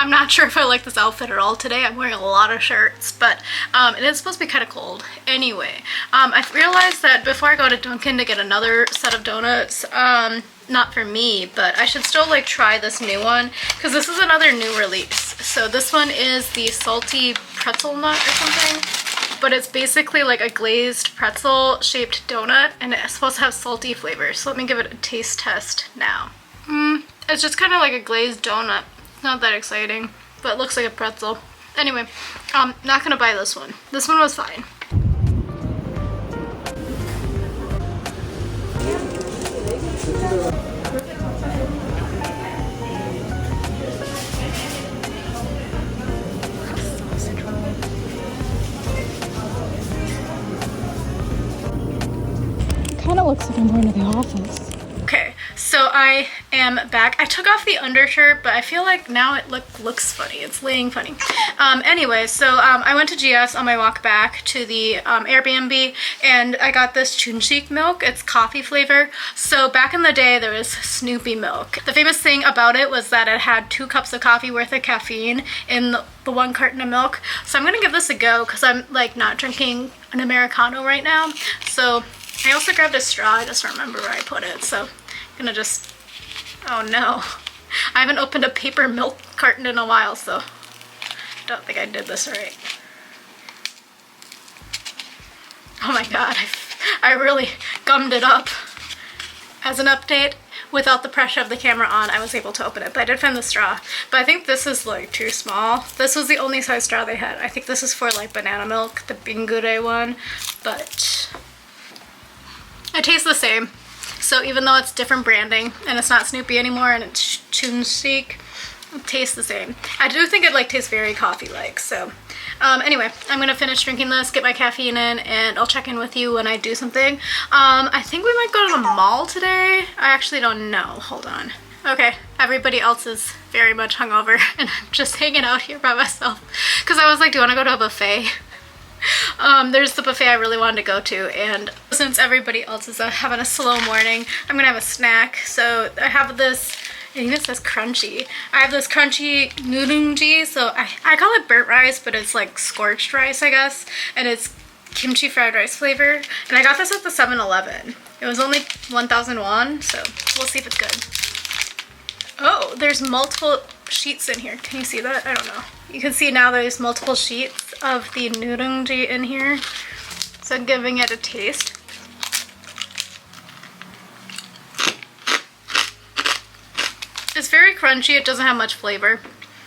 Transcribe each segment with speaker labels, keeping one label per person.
Speaker 1: I'm not sure if I like this outfit at all today. I'm wearing a lot of shirts, but it is supposed to be kind of cold. Anyway, I realized that before I go to Dunkin' to get another set of donuts, not for me, but I should still like try this new one because this is another new release. So this one is the salty pretzel nut or something, but it's basically like a glazed pretzel shaped donut and it's supposed to have salty flavor. So let me give it a taste test now. It's just kind of like a glazed donut. Not that exciting, but it looks like a pretzel. Anyway, not gonna buy this one. This one was fine. Kind of looks like I'm going to the office. Okay, so I am back. I took off the undershirt, but I feel like now it looks funny. It's laying funny. Anyway, so I went to GS on my walk back to the Airbnb, and I got this Chuncheek milk. It's coffee flavor. So back in the day, there was Snoopy milk. The famous thing about it was that it had 2 cups of coffee worth of caffeine in the 1 carton of milk. So I'm gonna give this a go because I'm like not drinking an Americano right now. So I also grabbed a straw. I just don't remember where I put it. So I'm gonna just, oh no. I haven't opened a paper milk carton in a while, so I don't think I did this right. Oh my god, I really gummed it up. As an update, without the pressure of the camera on, I was able to open it, but I did find the straw. But I think this is like too small. This was the only size straw they had. I think this is for like banana milk, the Bingure one, but it tastes the same. So even though it's different branding and it's not Snoopy anymore and it's Chuncheek, it tastes the same. I do think it like tastes very coffee-like. So anyway, I'm gonna finish drinking this, get my caffeine in, and I'll check in with you when I do something. I think we might go to the mall today. I actually don't know. Hold on. Okay, everybody else is very much hungover and I'm just hanging out here by myself because I was like, do you want to go to a buffet? There's the buffet I really wanted to go to, and since everybody else is having a slow morning, I'm gonna have a snack. So I have this, it even says crunchy. I have this crunchy nurungji, so I call it burnt rice, but it's like scorched rice, I guess, and it's kimchi fried rice flavor. And I got this at the 7-Eleven. It was only 1,000 won, so we'll see if it's good. Oh, there's multiple sheets in here. Can you see that? I don't know. You can see now there's multiple sheets of the nurungji in here. So I'm giving it a taste. It's very crunchy. It doesn't have much flavor,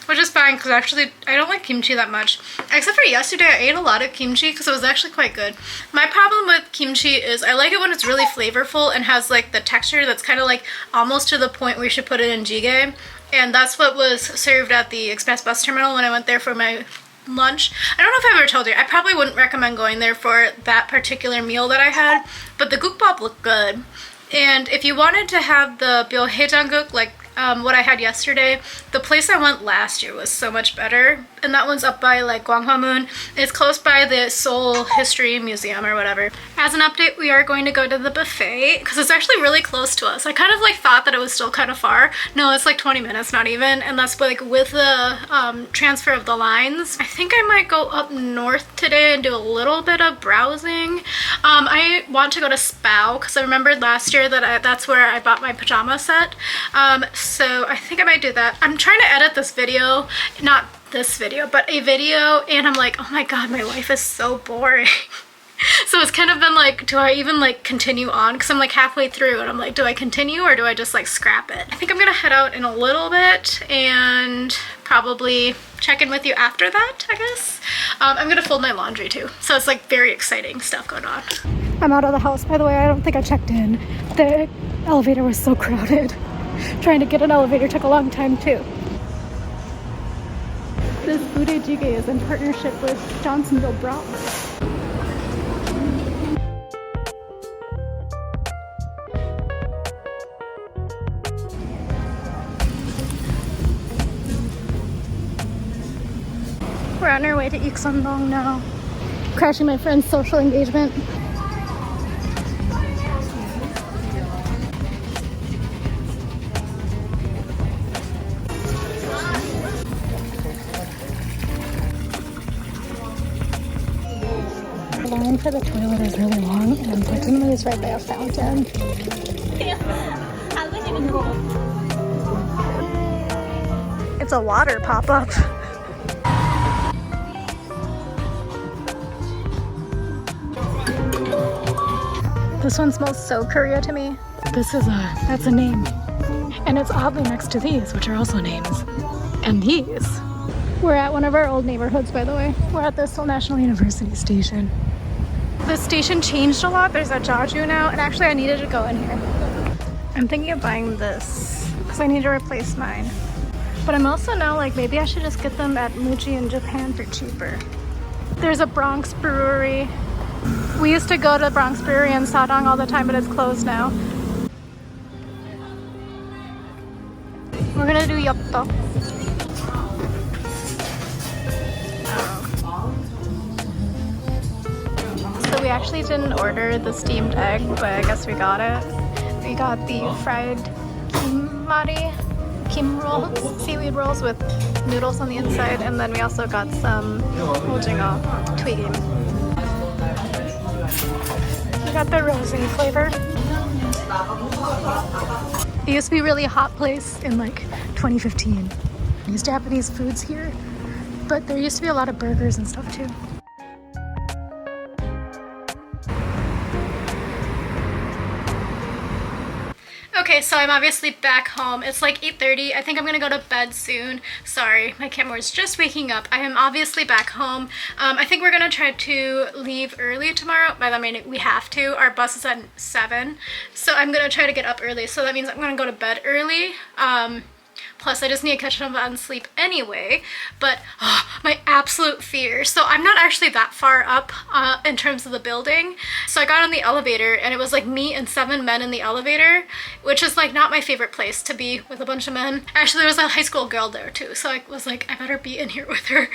Speaker 1: which is fine because actually I don't like kimchi that much. Except for yesterday, I ate a lot of kimchi because it was actually quite good. My problem with kimchi is I like it when it's really flavorful and has like the texture that's kind of like almost to the point where you should put it in jjigae. And that's what was served at the express bus terminal when I went there for my lunch. I don't know if I've ever told you, I probably wouldn't recommend going there for that particular meal that I had, but the gukbap looked good. And if you wanted to have the byeohaejanguk, like what I had yesterday, the place I went last year was so much better. And that one's up by like Gwanghwamun. It's close by the Seoul History Museum or whatever. As an update, we are going to go to the buffet because it's actually really close to us. I kind of like thought that it was still kind of far. No, it's like 20 minutes, not even. And that's like with the transfer of the lines. I think I might go up north today and do a little bit of browsing. I want to go to Spao because I remembered last year that that's where I bought my pajama set. So I think I might do that. I'm trying to edit this video, not this video, but a video, and I'm like, oh my god, my life is so boring. So it's kind of been like, do I even like continue on? Because I'm like halfway through and I'm like, do I continue or do I just like scrap it? I think I'm gonna head out in a little bit and probably check in with you after that, I guess. I'm gonna fold my laundry too. So it's like very exciting stuff going on. I'm out of the house, by the way. I don't think I checked in. The elevator was so crowded. Trying to get an elevator took a long time too. This Bude Jjigae is in partnership with Johnsonville Bronx. We're on our way to Ikseondong now. Crashing my friend's social engagement. line for the toilet is really long, and unfortunately it's right by a fountain. It's a water pop-up. This one smells so Korea to me. That's a name. And it's oddly next to these, which are also names. And these. We're at one of our old neighborhoods, by the way. We're at the Seoul National University station. The station changed a lot. There's a Jaju now, and actually I needed to go in here. I'm thinking of buying this because I need to replace mine. But I'm also now like, maybe I should just get them at Muji in Japan for cheaper. There's a Bronx brewery. We used to go to the Bronx brewery in Sadong all the time, but it's closed now. We're gonna do Yopto. So we actually didn't order the steamed egg, but I guess we got it. We got the fried kim rolls, seaweed rolls with noodles on the inside, and then we also got some tweaking. We got the rosé flavor. It used to be a really hot place in like 2015. There's Japanese foods here, but there used to be a lot of burgers and stuff too. Okay, so I'm obviously back home. It's like 8:30. I think I'm gonna go to bed soon. Sorry, my camera is just waking up. I am obviously back home. I think we're gonna try to leave early tomorrow. By that I mean we have to. Our bus is at 7, so I'm gonna try to get up early. So that means I'm gonna go to bed early. Plus, I just need to catch up on sleep anyway. But my absolute fear. So I'm not actually that far up in terms of the building. So I got on the elevator and it was like me and 7 men in the elevator, which is like not my favorite place to be with a bunch of men. Actually, there was a high school girl there too. So I was like, I better be in here with her.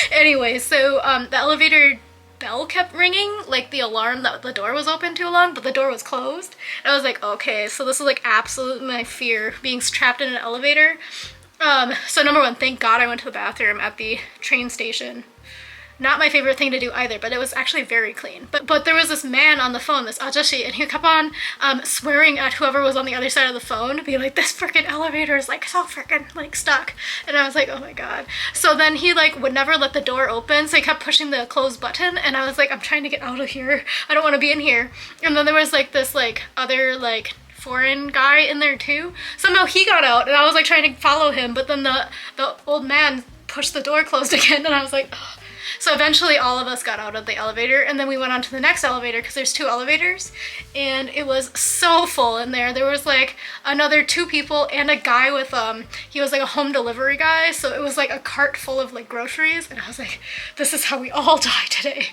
Speaker 1: Anyway, so the elevator bell kept ringing, like the alarm that the door was open too long, but the door was closed. And I was like, okay, so this is like absolutely my fear, being trapped in an elevator. So number one, thank God I went to the bathroom at the train station. Not my favorite thing to do either, but it was actually very clean. But there was this man on the phone, this ajashi, and he kept on swearing at whoever was on the other side of the phone, being like, this freaking elevator is like so freaking like stuck. And I was like, oh my God. So then he like would never let the door open, so he kept pushing the close button, and I was like, I'm trying to get out of here. I don't want to be in here. And then there was like this like other like foreign guy in there too. Somehow he got out, and I was like trying to follow him, but then the old man pushed the door closed again, and I was like, ugh. So eventually all of us got out of the elevator, and then we went on to the next elevator because there's 2 elevators, and it was so full in there. There was like another 2 people and a guy with he was like a home delivery guy, so it was like a cart full of like groceries, and I was like, this is how we all die today.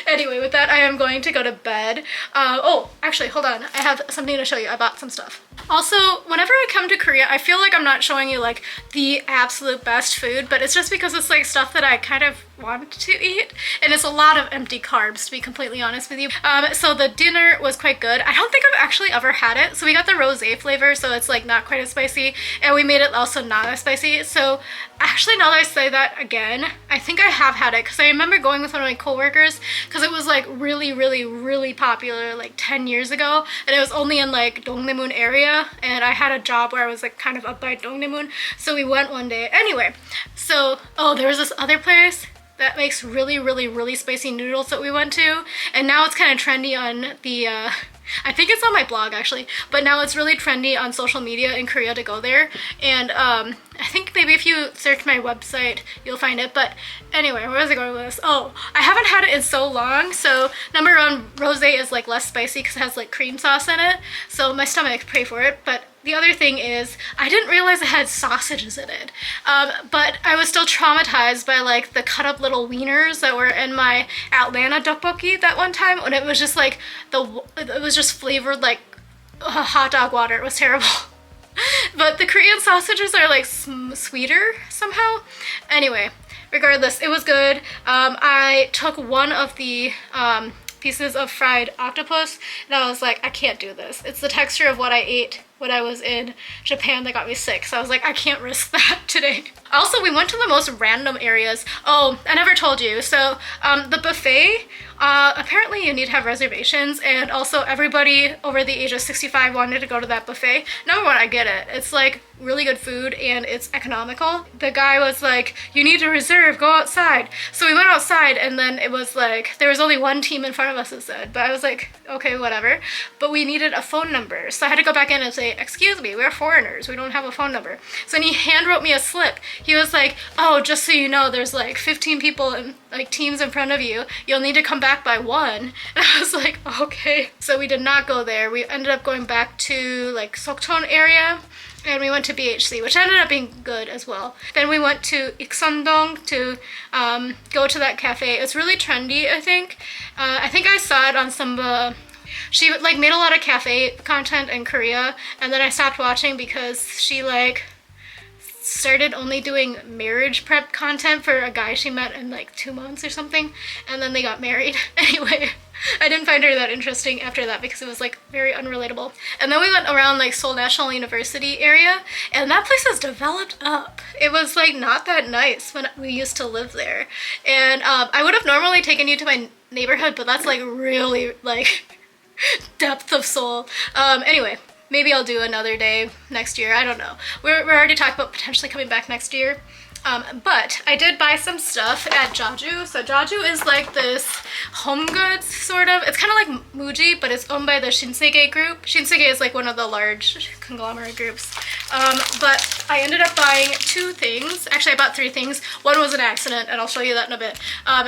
Speaker 1: Anyway, with that, I am going to go to bed. Oh, actually, hold on. I have something to show you. I bought some stuff. Also, whenever I come to Korea, I feel like I'm not showing you like the absolute best food, but it's just because it's like stuff that I kind of want to eat, and it's a lot of empty carbs, to be completely honest with you. So the dinner was quite good. I don't think I've actually ever had it. So we got the rosé flavor, so it's like not quite as spicy, and we made it also not as spicy. So actually, now that I say that again, I think I have had it because I remember going with one of my coworkers because it was like really popular like 10 years ago, and it was only in like Dongdaemun area, and I had a job where I was like kind of up by Dongdaemun, so we went one day. Anyway, so there was this other place that makes really spicy noodles that we went to, and now it's kind of trendy on the I think it's on my blog actually, but now it's really trendy on social media in Korea to go there. And I think maybe if you search my website you'll find it. But anyway, where was I going with this? Oh, I haven't had it in so long. So number one, rosé is like less spicy because it has like cream sauce in it, so my stomach pray for it. But the other thing is, I didn't realize it had sausages in it, but I was still traumatized by like the cut up little wieners that were in my Atlanta tteokbokki that one time, when it was just like it was just flavored like hot dog water. It was terrible. But the Korean sausages are like sweeter somehow. Anyway, regardless, it was good. I took one of the pieces of fried octopus, and I was like, I can't do this. It's the texture of what I ate when I was in Japan that got me sick. So I was like, I can't risk that today. Also, we went to the most random areas. Oh, I never told you. So the buffet, apparently you need to have reservations, and also everybody over the age of 65 wanted to go to that buffet. Number one, I get it. It's like really good food and it's economical. The guy was like, you need to reserve, go outside. So we went outside, and then it was like, there was only one team in front of us, it said, but I was like, okay, whatever. But we needed a phone number. So I had to go back in and say, excuse me, we're foreigners, we don't have a phone number. So then he hand wrote me a slip. He was like, oh, just so you know, there's like 15 people in like teams in front of you. You'll need to come back by 1. And I was like, okay. So we did not go there. We ended up going back to like Sokcho area, and we went to BHC, which ended up being good as well. Then we went to Ikseondong to go to that cafe. It's really trendy, I think. I think I saw it on some she like made a lot of cafe content in Korea, and then I stopped watching because she like started only doing marriage prep content for a guy she met in like 2 months or something, and then they got married. Anyway, I didn't find her that interesting after that because it was like very unrelatable. And then we went around like Seoul National University area, and that place has developed up. It was like not that nice when we used to live there. And I would have normally taken you to my neighborhood, but that's like really like depth of Seoul. Anyway, maybe I'll do another day next year. I don't know. We're already talking about potentially coming back next year. But I did buy some stuff at Jaju. So Jaju is like this home goods sort of. It's kind of like Muji, but it's owned by the Shinsegae group. Shinsegae is like one of the large conglomerate groups. But I ended up buying 2 things. Actually, I bought 3 things. One was an accident, and I'll show you that in a bit.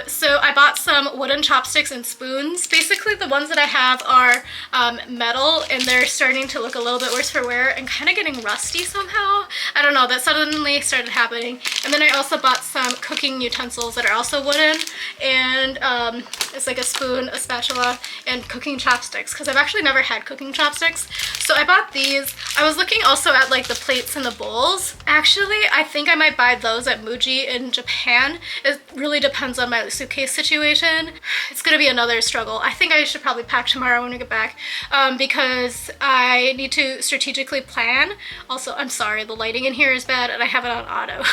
Speaker 1: So I bought some wooden chopsticks and spoons. Basically, the ones that I have are metal, and they're starting to look a little bit worse for wear and kind of getting rusty somehow. I don't know, that suddenly started happening. And then I also bought some cooking utensils that are also wooden, and it's like a spoon, a spatula, and cooking chopsticks, because I've actually never had cooking chopsticks. So I bought these. I was looking also at like the plates and the bowls. Actually, I think I might buy those at Muji in Japan. It really depends on my suitcase situation. It's gonna be another struggle. I think I should probably pack tomorrow when we get back, because I need to strategically plan. Also, I'm sorry, the lighting in here is bad and I have it on auto.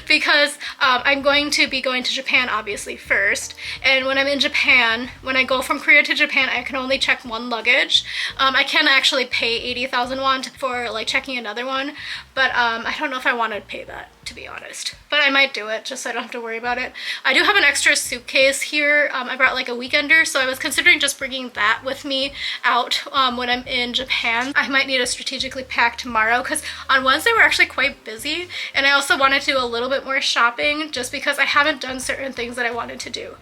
Speaker 1: Because I'm going to be going to Japan obviously first, and when I'm in Japan, when I go from Korea to Japan, I can only check 1 luggage. I can actually pay 80,000 won for like checking another one, but I don't know if I want to pay that, to be honest, but I might do it just so I don't have to worry about it. I do have an extra suitcase here. I brought like a weekender, so I was considering just bringing that with me out when I'm in Japan. I might need to strategically pack tomorrow because on Wednesday we're actually quite busy, and I also wanted to do a little bit more shopping just because I haven't done certain things that I wanted to do.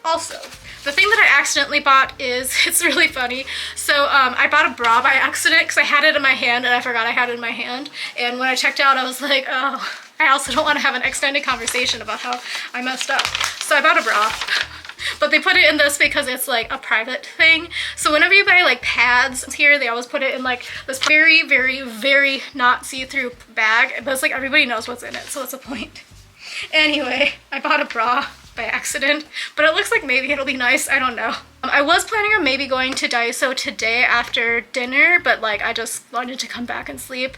Speaker 1: Also, the thing that I accidentally bought is, it's really funny. So I bought a bra by accident because I had it in my hand and I forgot I had it in my hand, and when I checked out I was like, oh, I also don't want to have an extended conversation about how I messed up. So I bought a bra, but they put it in this because it's like a private thing. So whenever you buy like pads here, they always put it in like this very, very, very not see-through bag. But it's like everybody knows what's in it, so what's the point? Anyway, I bought a bra by accident, but it looks like maybe it'll be nice. I don't know. I was planning on maybe going to Daiso today after dinner, but like I just wanted to come back and sleep,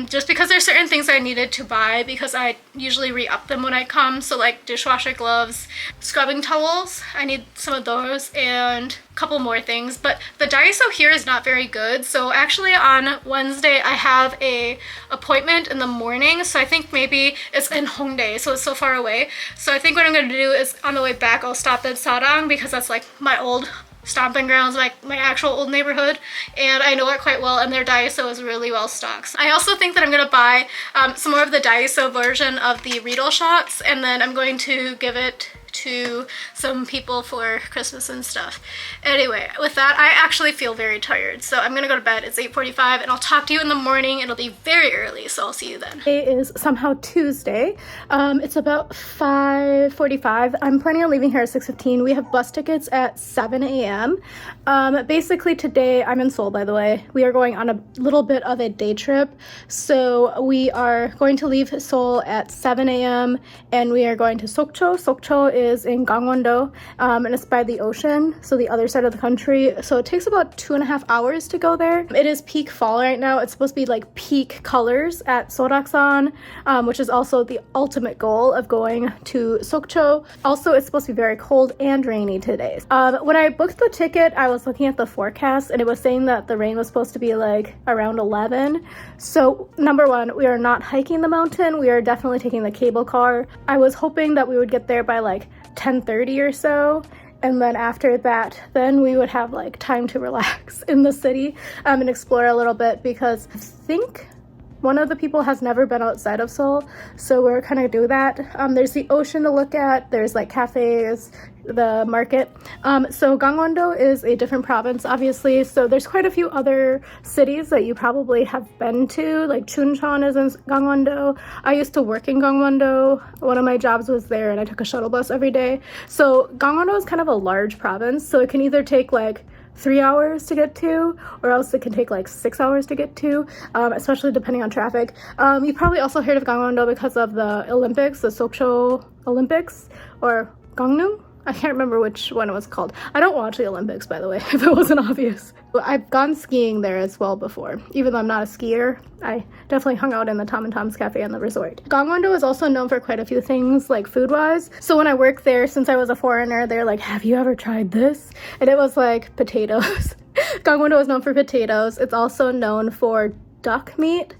Speaker 1: just because there's certain things I needed to buy because I usually re-up them when I come. So like dishwasher gloves, scrubbing towels, I need some of those, and a couple more things. But the Daiso here is not very good, so actually on Wednesday I have a appointment in the morning, so I think maybe it's in Hongdae, so it's so far away. So I think what I'm going to do is on the way back I'll stop at Seorak because that's like my old stomping grounds, like my actual old neighborhood, and I know it quite well, and their Daiso is really well stocked. I also think that I'm gonna buy some more of the Daiso version of the Riedel shots, and then I'm going to give it to some people for Christmas and stuff. Anyway, with that, I actually feel very tired, so I'm gonna go to bed. It's 8:45, and I'll talk to you in the morning. It'll be very early, so I'll see you then. It is somehow Tuesday. It's about 5:45. I'm planning on leaving here at 6:15. We have bus tickets at 7 a.m. Basically today, I'm in Seoul, by the way. We are going on a little bit of a day trip, so we are going to leave Seoul at 7 a.m. and we are going to Sokcho. Sokcho is in Gangwon-do, and it's by the ocean, so the other side of the country. So it takes about 2.5 hours to go there. It is peak fall right now. It's supposed to be like peak colors at Seoraksan, which is also the ultimate goal of going to Sokcho. Also, it's supposed to be very cold and rainy today. When I booked the ticket, I was looking at the forecast and it was saying that the rain was supposed to be like around 11. So number one, we are not hiking the mountain. We are definitely taking the cable car. I was hoping that we would get there by like 10:30 or so. And then after that, then we would have like time to relax in the city and explore a little bit, because I think one of the people has never been outside of Seoul, so we're kind of do that. There's the ocean to look at, there's like cafes, the market. So Gangwon-do is a different province, obviously, so there's quite a few other cities that you probably have been to, like Chuncheon is in Gangwon-do. I used to work in Gangwon-do. One of my jobs was there and I took a shuttle bus every day. So Gangwon-do is kind of a large province, so it can either take like 3 hours to get to, or else it can take like 6 hours to get to, especially depending on traffic. You probably also heard of Gangwon-do because of the Olympics, the Sokcho Olympics, or Gangnam? I can't remember which one it was called. I don't watch the Olympics, by the way, if it wasn't obvious. I've gone skiing there as well before. Even though I'm not a skier, I definitely hung out in the Tom and Tom's Cafe and the resort. Gangwon-do is also known for quite a few things, like food-wise. So when I worked there, since I was a foreigner, they're like, have you ever tried this? And it was like potatoes. Gangwon-do is known for potatoes. It's also known for duck meat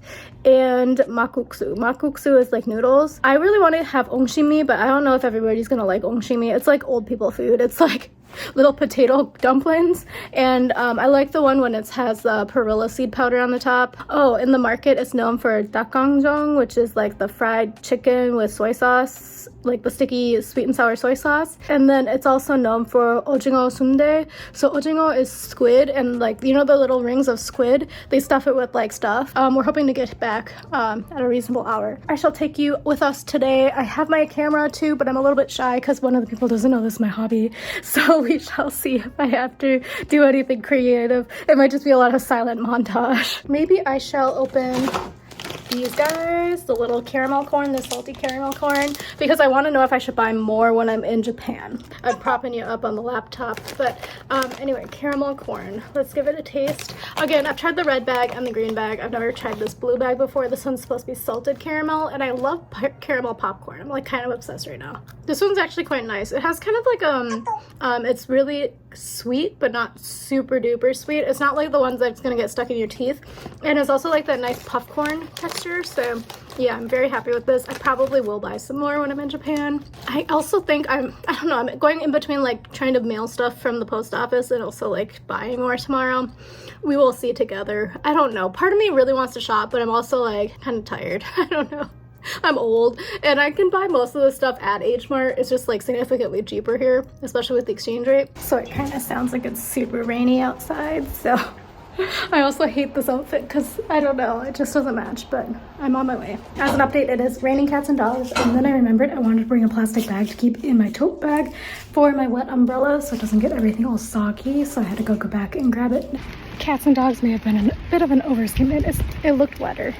Speaker 1: and makguksu. Makguksu is like noodles. I really want to have ongshimi, but I don't know if everybody's gonna like ongshimi. It's like old people food. It's like little potato dumplings, and I like the one when it has perilla seed powder on the top. Oh, in the market it's known for dakgangjong, which is like the fried chicken with soy sauce, like the sticky sweet and sour soy sauce. And then it's also known for ojingo sundae. So ojingo is squid, and like, you know, the little rings of squid, they stuff it with like stuff. We're hoping to get back at a reasonable hour. I shall take you with us today. I have my camera too, but I'm a little bit shy because one of the people doesn't know this is my hobby. So we shall see if I have to do anything creative. It might just be a lot of silent montage. Maybe I shall open these guys, the little caramel corn, the salty caramel corn, because I want to know if I should buy more when I'm in Japan. I'm propping you up on the laptop, but anyway, caramel corn. Let's give it a taste. Again, I've tried the red bag and the green bag. I've never tried this blue bag before. This one's supposed to be salted caramel, and I love caramel popcorn. I'm like kind of obsessed right now. This one's actually quite nice. It has kind of like it's really sweet, but not super duper sweet. It's not like the ones that's gonna get stuck in your teeth, and it's also like that nice popcorn texture. So yeah, I'm very happy with this. I probably will buy some more when I'm in Japan. I also think I don't know, I'm going in between like trying to mail stuff from the post office and also like buying more tomorrow. We will see together. I don't know, part of me really wants to shop, but I'm also like kind of tired. I don't know, I'm old and I can buy most of the stuff at H Mart. It's just like significantly cheaper here, especially with the exchange rate. So it kind of sounds like it's super rainy outside, so I also hate this outfit because I don't know, it just doesn't match, but I'm on my way. As an update, it is raining cats and dogs, and then I remembered I wanted to bring a plastic bag to keep in my tote bag for my wet umbrella so it doesn't get everything all soggy, so I had to go back and grab it. Cats and dogs may have been a bit of an overstatement. It looked wetter.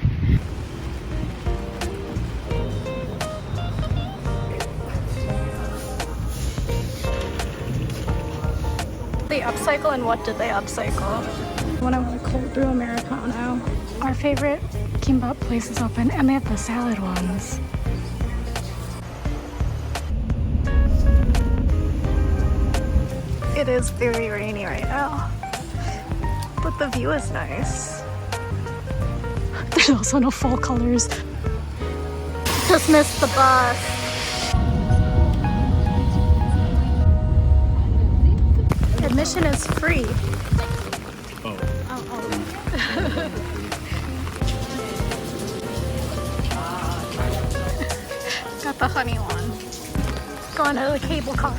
Speaker 1: They upcycle, and what did they upcycle? When I want a cold brew Americano. Our favorite Kimbap place is open, and they have the salad ones. It is very rainy right now, but the view is nice. There's also no fall colors. Just missed the bus. Admission is free. Got the honey one. Going to the cable car.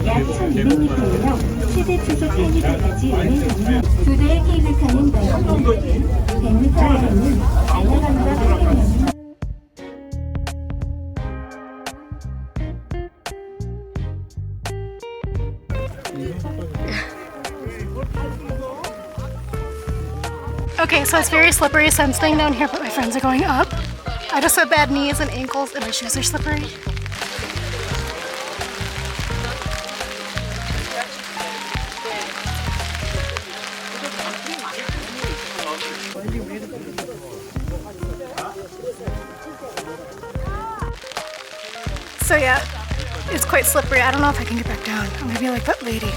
Speaker 2: 약 1200m이며 최대 초속 케이블카까지 운행 가능한 두 대의 케이블카는 넓은 100m가 되는 알라간다 편의점.
Speaker 1: Okay, so it's very slippery, so I'm staying down here, but my friends are going up. I just have bad knees and ankles, and my shoes are slippery. So yeah, it's quite slippery. I don't know if I can get back down. I'm gonna be like that lady.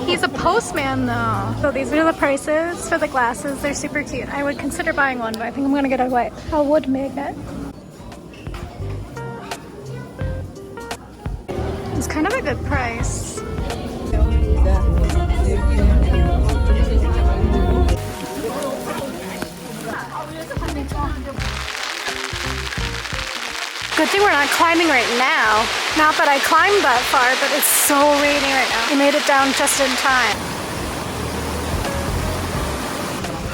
Speaker 1: He's a postman though. So these are the prices for the glasses. They're super cute. I would consider buying one, but I think I'm gonna get a wood magnet. It's kind of a good price. Good thing we're not climbing right now. Not that I climbed that far, but it's so rainy right now. We made it down just in time.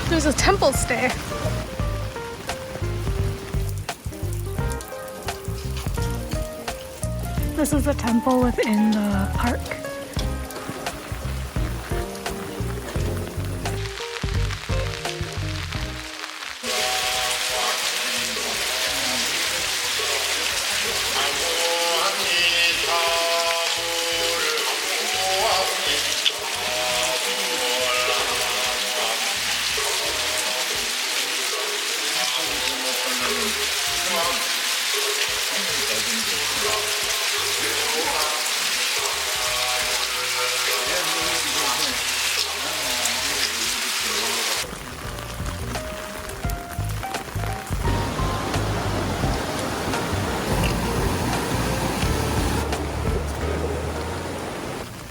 Speaker 1: There's a temple stay. This is a temple within the park.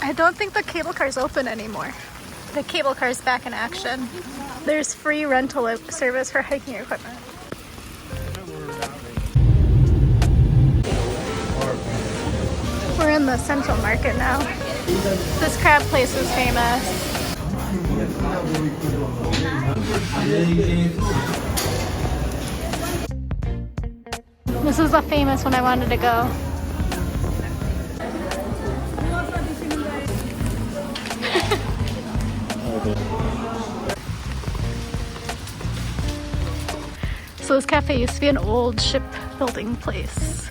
Speaker 1: I don't think the cable car's open anymore. The cable car's back in action. There's free rental service for hiking equipment. We're in the Central Market now. This crab place is famous. This is the famous one I wanted to go. So this cafe used to be an old shipbuilding place.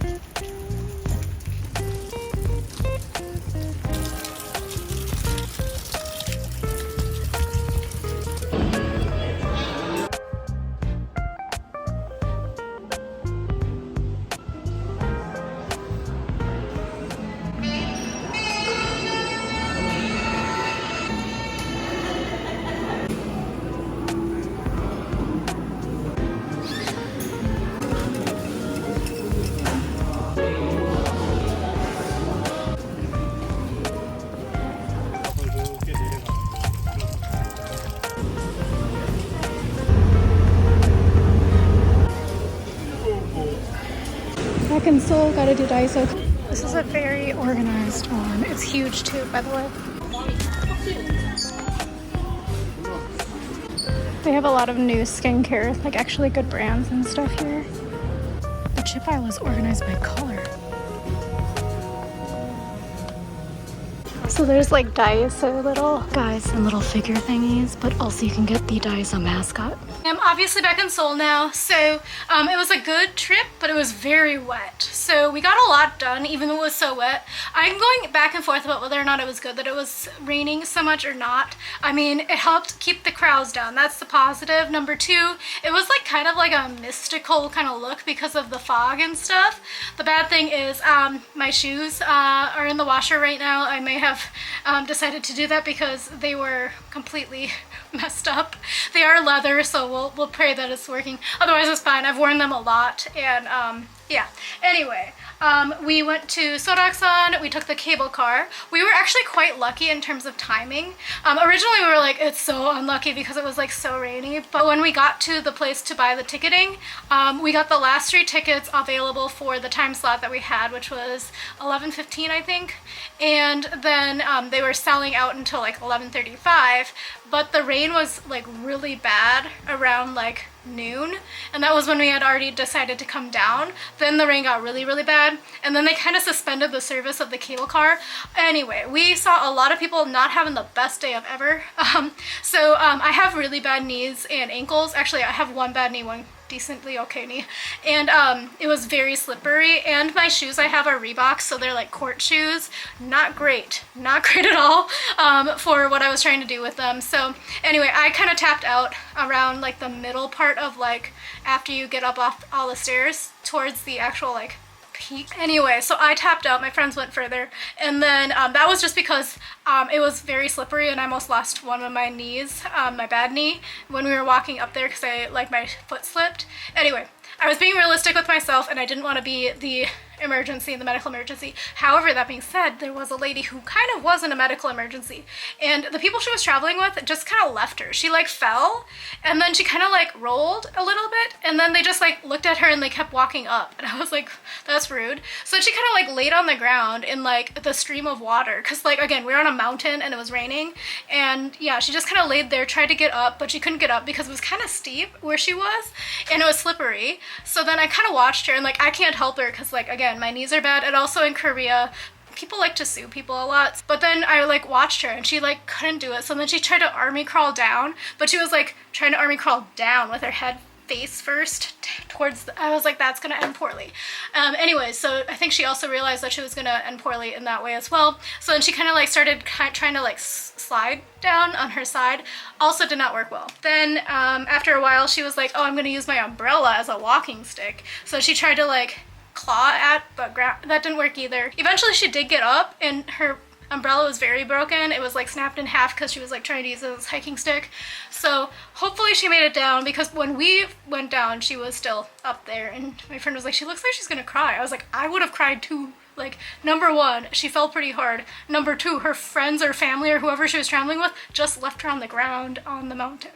Speaker 1: Back in Seoul, gotta do Daiso. This is a very organized one. It's huge too, by the way. They have a lot of new skincare, like actually good brands and stuff here. The chip aisle is organized by color. So there's like Daiso little guys and little figure thingies, but also you can get the Daiso mascot. I'm obviously back in Seoul now, so it was a good trip, but it was very wet. So we got a lot done, even though it was so wet. I'm going back and forth about whether or not it was good that it was raining so much or not. I mean, it helped keep the crowds down. That's the positive. Number two, it was like kind of like a mystical kind of look because of the fog and stuff. The bad thing is my shoes are in the washer right now. I may have decided to do that because they were completely messed up. They are leather, so we'll pray that it's working. Otherwise it's fine. I've worn them a lot, and yeah. Anyway, we went to Seoraksan. We took the cable car. We were actually quite lucky in terms of timing. Originally we were like, it's so unlucky because it was like so rainy, but when we got to the place to buy the ticketing, we got the last 3 tickets available for the time slot that we had, which was 11:15 I think, and then they were selling out until like 11:35, but the rain was like really bad around like noon, and that was when we had already decided to come down. Then the rain got really, really bad, and then they kind of suspended the service of the cable car. Anyway, we saw a lot of people not having the best day of ever. I have really bad knees and ankles. Actually, I have one bad knee, one decently okay knee, and it was very slippery, and my shoes I have are Reeboks, so they're like court shoes. Not great at all for what I was trying to do with them. So anyway, I kind of tapped out around like the middle part of like after you get up off all the stairs towards the actual like peak. Anyway, so I tapped out, my friends went further, and then that was just because it was very slippery and I almost lost one of my knees, my bad knee, when we were walking up there because my foot slipped. Anyway, I was being realistic with myself and I didn't want to be the medical emergency. However, that being said, there was a lady who kind of was in a medical emergency, and the people she was traveling with just kind of left her. She like fell, and then she kind of like rolled a little bit, and then they just like looked at her and they kept walking up, and I was like, that's rude. So she kind of like laid on the ground in like the stream of water, because like again, we were on a mountain and it was raining, and yeah, she just kind of laid there, tried to get up, but she couldn't get up because it was kind of steep where she was and it was slippery. So then I kind of watched her, and like I can't help her because like again, my knees are bad, and also in Korea people like to sue people a lot. But then I like watched her and she like couldn't do it, so then she tried to army crawl down, but she was like trying to army crawl down with her head face first towards I was like, that's gonna end poorly. Anyway, so I think she also realized that she was gonna end poorly in that way as well. So then she kind of like started trying to like slide down on her side. Also did not work well. Then after a while she was like, oh, I'm gonna use my umbrella as a walking stick. So she tried to like claw at the ground. That didn't work either. Eventually she did get up, and her umbrella was very broken. It was like snapped in half because she was like trying to use it as a hiking stick. So hopefully she made it down, because when we went down she was still up there, and my friend was like, she looks like she's gonna cry. I was like, I would have cried too. Like, number one, she fell pretty hard. Number two, her friends or family or whoever she was traveling with just left her on the ground on the mountain.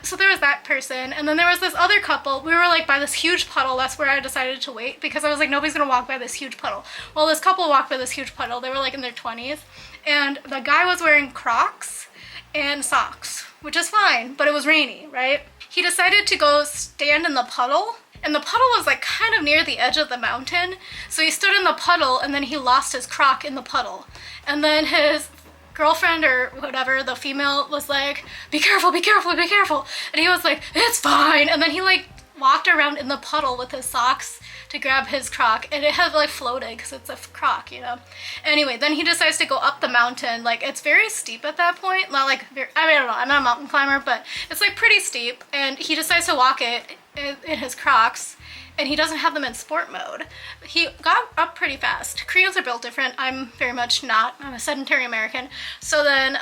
Speaker 1: So there was that person, and then there was this other couple. We were like by this huge puddle. That's where I decided to wait, because I was like, nobody's gonna walk by this huge puddle. Well, this couple walked by this huge puddle. They were like in their 20s, and the guy was wearing Crocs and socks, which is fine, but it was rainy, right? He decided to go stand in the puddle, and the puddle was like kind of near the edge of the mountain. So he stood in the puddle, and then he lost his Croc in the puddle, and then his girlfriend or whatever, the female, was like, be careful, be careful, be careful. And he was like, it's fine. And then he like walked around in the puddle with his socks to grab his Croc, and it had like floated because it's a Croc, you know. Anyway, then he decides to go up the mountain. Like, it's very steep at that point. Not like very, I mean, I don't know, I'm not a mountain climber, but it's like pretty steep, and he decides to walk it in his Crocs, and he doesn't have them in sport mode. He got up pretty fast. Koreans are built different. I'm very much not. I'm a sedentary American. So then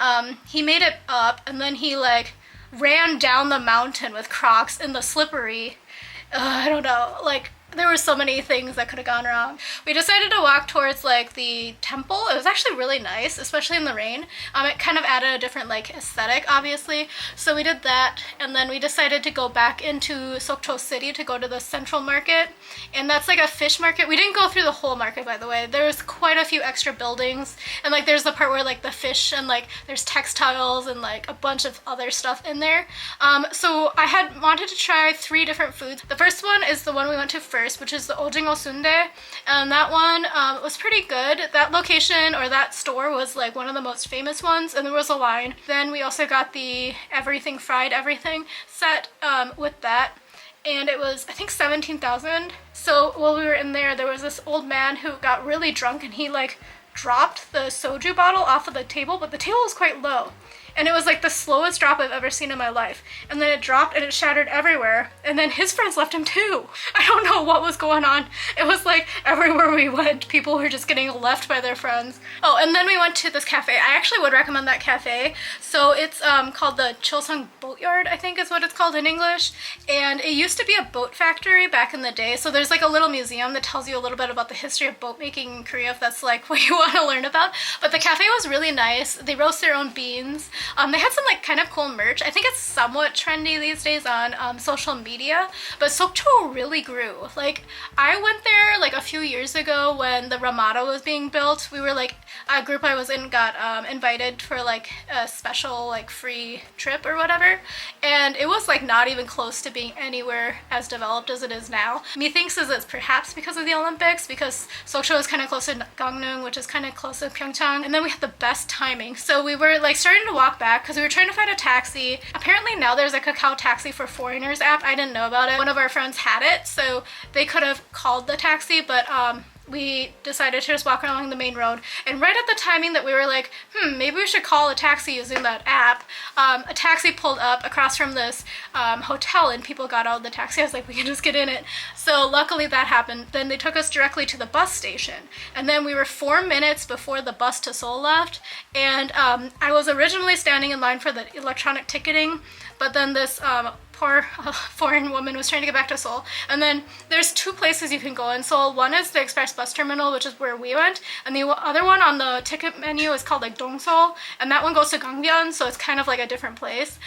Speaker 1: he made it up, and then he like ran down the mountain with Crocs in the slippery, I don't know, like there were so many things that could have gone wrong. We decided to walk towards like the temple. It was actually really nice, especially in the rain. It kind of added a different like aesthetic, obviously. So we did that, and then we decided to go back into Sokcho city to go to the central market, and that's like a fish market. We didn't go through the whole market, by the way. There's quite a few extra buildings, and like there's the part where like the fish and like there's textiles and like a bunch of other stuff in there. So I had wanted to try 3 different foods. The first one is the one we went to first, which is the Ojingo Sundae, and that one was pretty good. That location or that store was like one of the most famous ones, and there was a line. Then we also got the everything fried everything set with that, and it was I think 17,000. So while we were in there, there was this old man who got really drunk, and he like dropped the soju bottle off of the table, but the table was quite low. And it was like the slowest drop I've ever seen in my life. And then it dropped and it shattered everywhere. And then his friends left him too. I don't know what was going on. It was like everywhere we went, people were just getting left by their friends. Oh, and then we went to this cafe. I actually would recommend that cafe. So it's called the Chilsung Boatyard, I think is what it's called in English. And it used to be a boat factory back in the day. So there's like a little museum that tells you a little bit about the history of boat making in Korea, if that's like what you want to learn about. But the cafe was really nice. They roast their own beans. They had some like kind of cool merch. I think it's somewhat trendy these days on social media, but Sokcho really grew. Like I went there like a few years ago when the Ramada was being built. We were like, a group I was in got invited for like a special like free trip or whatever, and it was like not even close to being anywhere as developed as it is now. Methinks is it's perhaps because of the Olympics, because Sokcho is kind of close to Gangneung, which is kind of close to Pyeongchang, and then we had the best timing. So we were like starting to walk back because we were trying to find a taxi. Apparently now there's a Kakao Taxi for Foreigners app. I didn't know about it. One of our friends had it, so they could have called the taxi, but we decided to just walk along the main road, and right at the timing that we were like, maybe we should call a taxi using that app, a taxi pulled up across from this hotel, and people got out of the taxi. I was like, we can just get in it. So luckily that happened. Then they took us directly to the bus station, and then we were 4 minutes before the bus to Seoul left, and I was originally standing in line for the electronic ticketing, but then this poor foreign woman was trying to get back to Seoul. And then there's 2 places you can go in Seoul. One is the express bus terminal, which is where we went, and the other one on the ticket menu is called like Dongseol, and that one goes to Gangwon, so it's kind of like a different place.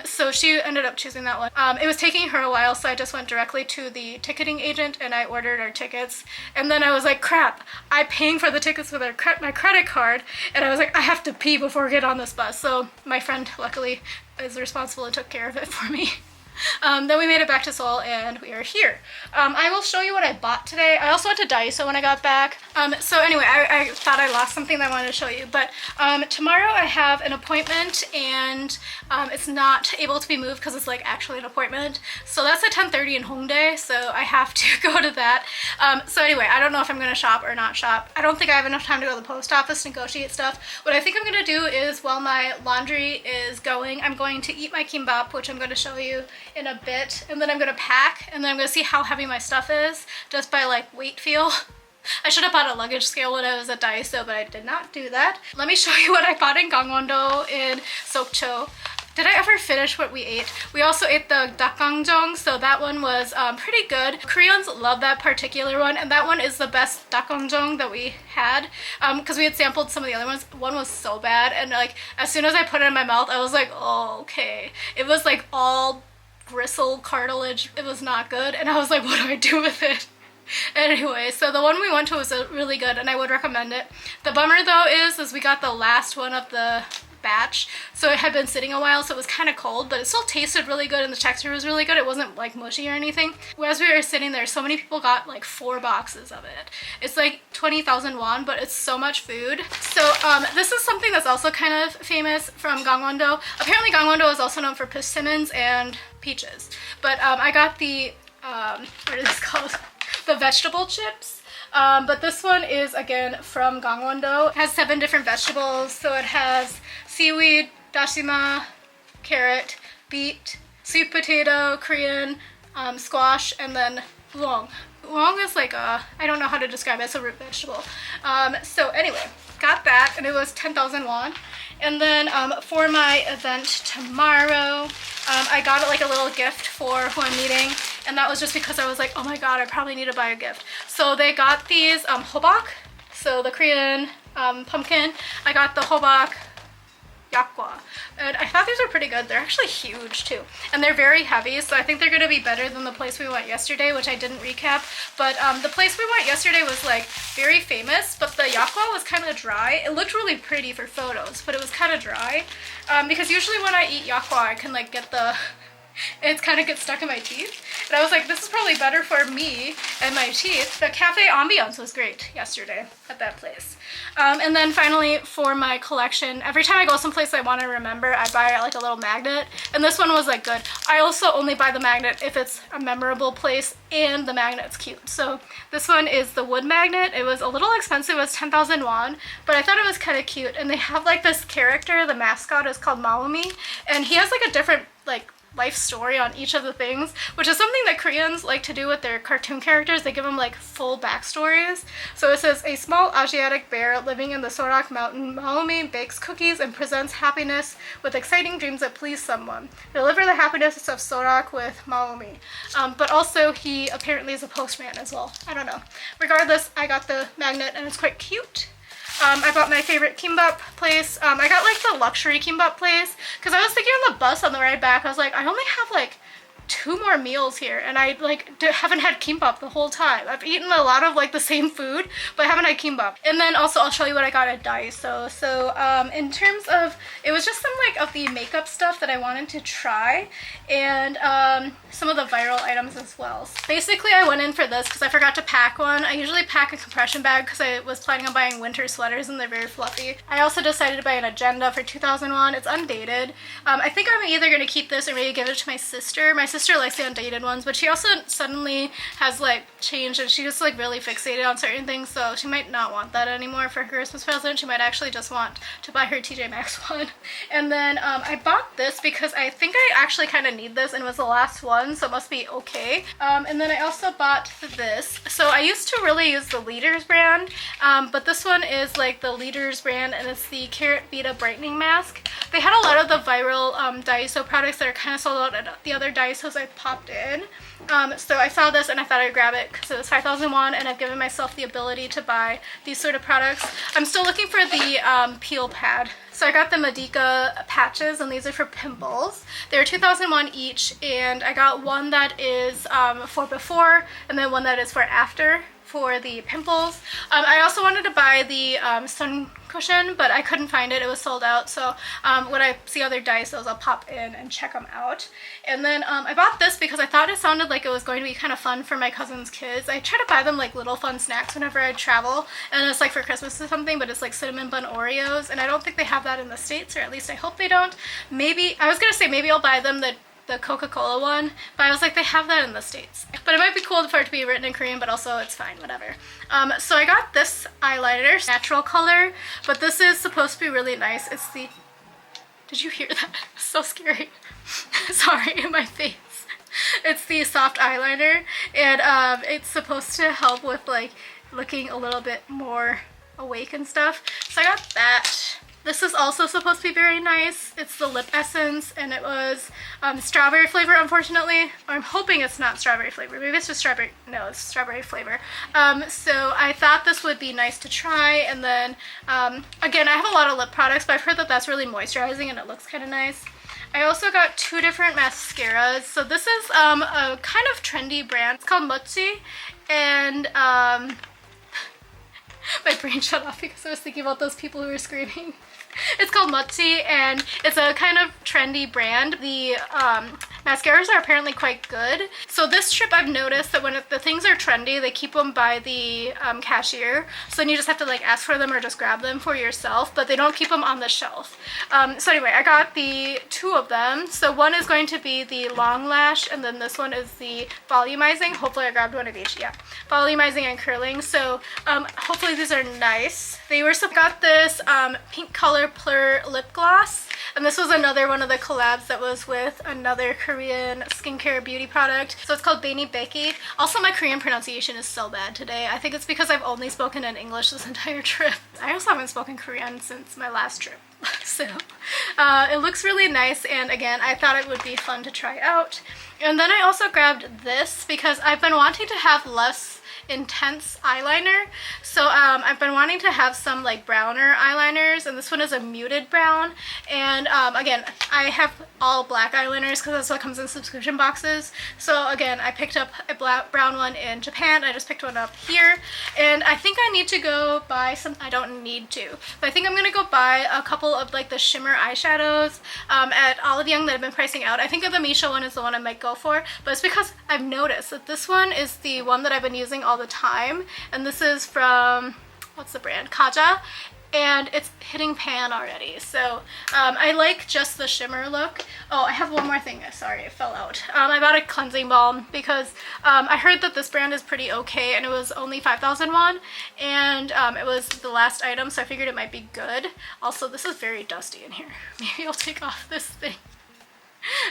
Speaker 1: So she ended up choosing that one. It was taking her a while, so I just went directly to the ticketing agent and I ordered our tickets. And then I was like, crap, I'm paying for the tickets with my credit card, and I was like, I have to pee before I get on this bus. So my friend luckily is responsible and took care of it for me. Then we made it back to Seoul and we are here. I will show you what I bought today. I also went to Daiso when I got back. So anyway, I thought I lost something that I wanted to show you, but tomorrow I have an appointment, and it's not able to be moved because it's like actually an appointment. So that's at 10:30 in Hongdae, so I have to go to that. So anyway, I don't know if I'm gonna shop or not shop. I don't think I have enough time to go to the post office to negotiate stuff. What I think I'm gonna do is, while my laundry is going, I'm going to eat my kimbap, which I'm going to show you in a bit, and then I'm gonna pack, and then I'm gonna see how heavy my stuff is just by like weight feel. I should have bought a luggage scale when I was at Daiso, but I did not do that. Let me show you what I bought in Gangwon-do in Sokcho. Did I ever finish what we ate? We also ate the dakgangjong, so that one was pretty good. Koreans love that particular one, and that one is the best dakgangjong that we had, because we had sampled some of the other ones. One was so bad, and like as soon as I put it in my mouth, I was like, oh, okay. It was like all bristle cartilage. It was not good, and I was like, what do I do with it? Anyway, so the one we went to was really good, and I would recommend it. The bummer though is we got the last one of the batch, so it had been sitting a while, so it was kind of cold, but it still tasted really good and the texture was really good. It wasn't like mushy or anything. As we were sitting there, so many people got like 4 boxes of it. It's like 20,000 won, but it's so much food. So this is something that's also kind of famous from Gangwon-do. Apparently Gangwon-do is also known for persimmons and peaches, but I got the what is this called? The vegetable chips. But this one is again from Gangwon-do. It has 7 different vegetables. So it has seaweed, dashima, carrot, beet, sweet potato, Korean, squash, and then long. Long is like a, I don't know how to describe it, it's a root vegetable. So anyway, got that, and it was 10,000 won. And then for my event tomorrow, I got it like a little gift for who I'm meeting, and that was just because I was like, oh my god, I probably need to buy a gift. So they got these hobak, so the Korean pumpkin. I got the hobak yakgwa, and I thought these were pretty good. They're actually huge too, and they're very heavy, so I think they're gonna be better than the place we went yesterday, which I didn't recap. But the place we went yesterday was like very famous, but the yakgwa was kind of dry. It looked really pretty for photos, but it was kind of dry, because usually when I eat yakgwa, I can like get the it kind of gets stuck in my teeth, and I was like, this is probably better for me and my teeth. The cafe ambiance was great yesterday at that place. And then finally for my collection, every time I go someplace I want to remember, I buy like a little magnet, and this one was like good. I also only buy the magnet if it's a memorable place and the magnet's cute. So this one is the wood magnet. It was a little expensive, it was 10,000 won, but I thought it was kind of cute. And they have like this character, the mascot is called Maomi, and he has like a different like life story on each of the things, which is something that Koreans like to do with their cartoon characters. They give them like full backstories. So it says, a small Asiatic bear living in the Seorak mountain, Maomi bakes cookies and presents happiness with exciting dreams that please someone. Deliver the happiness of Seorak with Maomi. But also he apparently is a postman as well. I don't know. Regardless, I got the magnet and it's quite cute. I bought my favorite kimbap place. I got like the luxury kimbap place because I was thinking on the bus on the ride back, I was like, I only have like 2 more meals here and I like haven't had kimbap the whole time. I've eaten a lot of like the same food, but I haven't had kimbap. And then also I'll show you what I got at Daiso. So in terms of, it was just some like of the makeup stuff that I wanted to try, and some of the viral items as well. So basically I went in for this because I forgot to pack one. I usually pack a compression bag because I was planning on buying winter sweaters and they're very fluffy. I also decided to buy an agenda for 2001. It's undated. I think I'm either going to keep this or maybe give it to my sister. My sister likes the undated ones, but she also suddenly has like changed and she's like really fixated on certain things, so she might not want that anymore for her Christmas present. She might actually just want to buy her TJ Maxx one. And then I bought this because I think I actually kind of need this and it was the last one, so it must be okay. And then I also bought this. So I used to really use the Leaders brand, but this one is like the Leaders brand and it's the Carrot Vita Brightening Mask. They had a lot of the viral Daiso products that are kind of sold out at the other Daisos I popped in. So I saw this and I thought I'd grab it because it was 5,001 and I've given myself the ability to buy these sort of products. I'm still looking for the peel pad. So I got the Medica patches and these are for pimples. They're 2,001 each and I got one that is for before and then one that is for after for the pimples. I also wanted to buy the sun cushion, but I couldn't find it. It was sold out. So when I see other Daisos, I'll pop in and check them out. And then I bought this because I thought it sounded like it was going to be kind of fun for my cousin's kids. I try to buy them like little fun snacks whenever I travel, and it's like for Christmas or something, but it's like cinnamon bun Oreos, and I don't think they have that in the States, or at least I hope they don't. Maybe, I was gonna say maybe I'll buy them the Coca-Cola one, but I was like, they have that in the States. But it might be cool for it to be written in Korean, but also it's fine, whatever. So I got this eyeliner, natural color, but this is supposed to be really nice. It's the, did you hear that? So scary. Sorry, in my face. It's the soft eyeliner, and it's supposed to help with like looking a little bit more awake and stuff. So I got that. This is also supposed to be very nice. It's the lip essence and it was strawberry flavor, unfortunately. Or I'm hoping it's not strawberry flavor. Maybe it's just strawberry. No, it's strawberry flavor. So I thought this would be nice to try. And then again, I have a lot of lip products, but I've heard that that's really moisturizing and it looks kind of nice. I also got 2 different mascaras. So this is a kind of trendy brand. It's called Mochi, and my brain shut off because I was thinking about those people who were screaming. It's called Mochi and it's a kind of trendy brand. The mascaras are apparently quite good. So this trip I've noticed that when the things are trendy, they keep them by the cashier. So then you just have to like ask for them or just grab them for yourself, but they don't keep them on the shelf. So anyway, I got the 2 of them. So one is going to be the long lash and then this one is the volumizing. Hopefully I grabbed one of each, yeah. Volumizing and curling. So hopefully these are nice. They were, so got this pink color Plur lip gloss, and this was another one of the collabs that was with another Korean skincare beauty product. So it's called Baini Becky. Also, my Korean pronunciation is so bad today. I think it's because I've only spoken in English this entire trip. I also haven't spoken Korean since my last trip. So it looks really nice, and again, I thought it would be fun to try out. And then I also grabbed this because I've been wanting to have less intense eyeliner. So I've been wanting to have some like browner eyeliners, and this one is a muted brown. And again, I have all black eyeliners because that's what comes in subscription boxes. So again, I picked up a brown one in Japan. I just picked one up here, and I think I need to go buy some. I don't need to, but I think I'm gonna go buy a couple of like the shimmer eyeshadows at Olive Young that have been pricing out. I think the Misha one is the one I might go for, but it's because I've noticed that this one is the one that I've been using all the time, and this is from, what's the brand, Kaja, and it's hitting pan already. So I like just the shimmer look. Oh, I have one more thing. Sorry, it fell out. I bought a cleansing balm because I heard that this brand is pretty okay, and it was only 5,001, and it was the last item, so I figured it might be good. Also, this is very dusty in here. Maybe I'll take off this thing.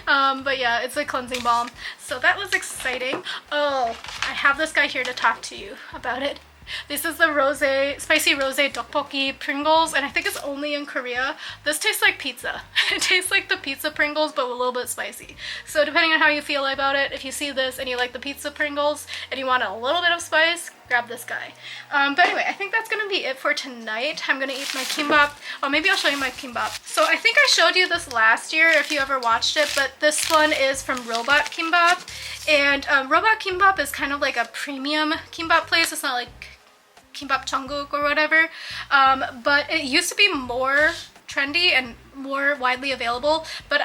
Speaker 1: But yeah, it's a cleansing balm, so that was exciting. Oh, I have this guy here to talk to you about it. This is the spicy rose tteokbokki Pringles, and I think it's only in Korea. This tastes like pizza. It tastes like the pizza Pringles, but a little bit spicy. So depending on how you feel about it, if you see this and you like the pizza Pringles and you want a little bit of spice, grab this guy. But anyway, I think that's gonna be it for tonight. I'm gonna eat my kimbap. Oh, maybe I'll show you my kimbap. So I think I showed you this last year if you ever watched it, but this one is from Robot Kimbap. And Robot Kimbap is kind of like a premium kimbap place. It's not like Kimbap Jungkook or whatever. But it used to be more trendy and more widely available, but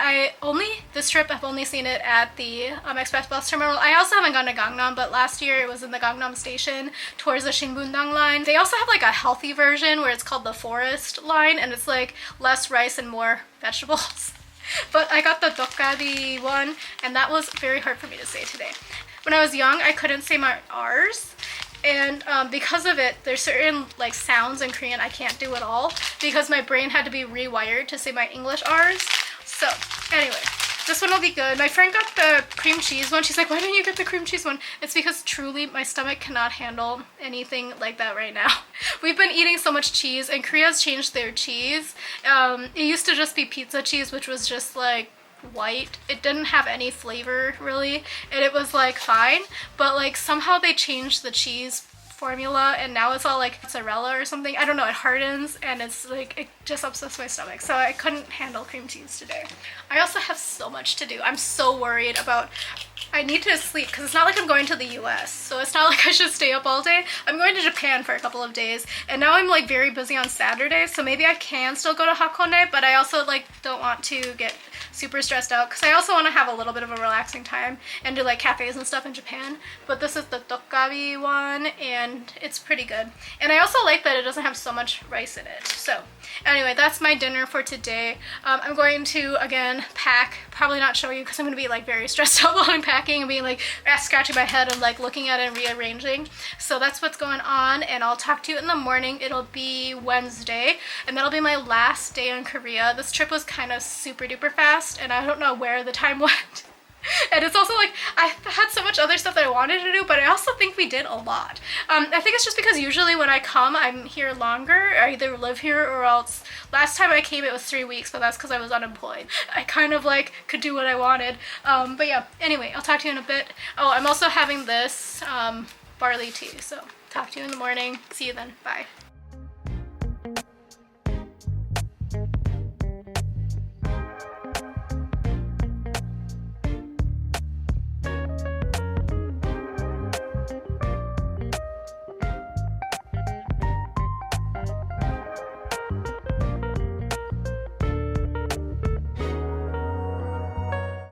Speaker 1: this trip I've only seen it at the express bus terminal. I also haven't gone to Gangnam, but last year it was in the Gangnam station towards the Shinbundang line. They also have like a healthy version where it's called the Forest line, and it's like less rice and more vegetables. But I got the dokkabi one, and that was very hard for me to say today. When I was young, I couldn't say my R's. And because of it, there's certain like sounds in Korean I can't do at all because my brain had to be rewired to say my English R's. So anyway, this one will be good. My friend got the cream cheese one. She's like, why didn't you get the cream cheese one? It's because truly my stomach cannot handle anything like that right now. We've been eating so much cheese, and Korea's changed their cheese. It used to just be pizza cheese, which was just like white. It didn't have any flavor really, and it was like fine, but like somehow they changed the cheese formula and now it's all like mozzarella or something. I don't know, it hardens and it's like, it just upsets my stomach, so I couldn't handle cream cheese today. I also have so much to do. I'm so worried about, I need to sleep because it's not like I'm going to the US, so it's not like I should stay up all day. I'm going to Japan for a couple of days, and now I'm like very busy on Saturdays, so maybe I can still go to Hakone, but I also like don't want to get super stressed out because I also want to have a little bit of a relaxing time and do like cafes and stuff in Japan. But this is the dokkabi one, and it's pretty good, and I also like that it doesn't have so much rice in it. So anyway, that's my dinner for today. I'm going to again pack, probably not show you because I'm going to be like very stressed out while I'm packing and being like scratching my head and like looking at it and rearranging. So that's what's going on, and I'll talk to you in the morning. It'll be Wednesday, and that'll be my last day in Korea. This trip was kind of super duper fast, and I don't know where the time went. And it's also like I had so much other stuff that I wanted to do, but I also think we did a lot. I think it's just because usually when I come, I'm here longer. I either live here or else. Last time I came it was 3 weeks, but that's because I was unemployed. I kind of like could do what I wanted. But yeah, anyway, I'll talk to you in a bit. Oh, I'm also having this barley tea, so talk to you in the morning. See you then. Bye.